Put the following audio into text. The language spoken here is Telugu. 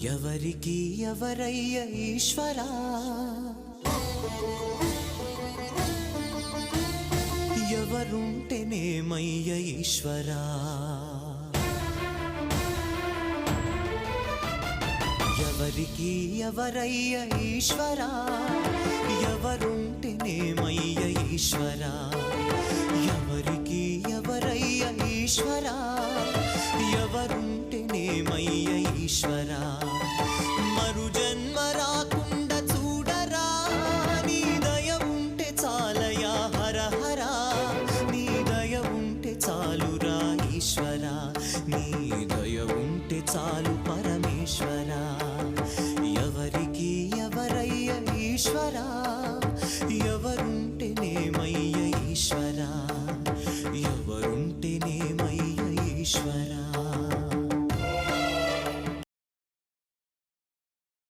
ఎవరికి ఎవరయ్య ఈశ్వరా, ఎవరుంటేనేమయ్య ఈశ్వరా. ఎవరికి ఎవరయ్య ఈశ్వరా, ఎవరుంటేనేమయ్య ఈశ్వరా. ఎవరికి ఎవరయ్య ఈశ్వరా, ఎవరుంటేనేమయ్య ఈశ్వరా. మరు జన్మ రాకుండా చూడరా, నీ దయ ఉంటే చాలయా హర హరా. నీ దయ ఉంటే చాలురా ఈశ్వరా, నీ దయ ఉంటే చాలు పరమేశ్వరా.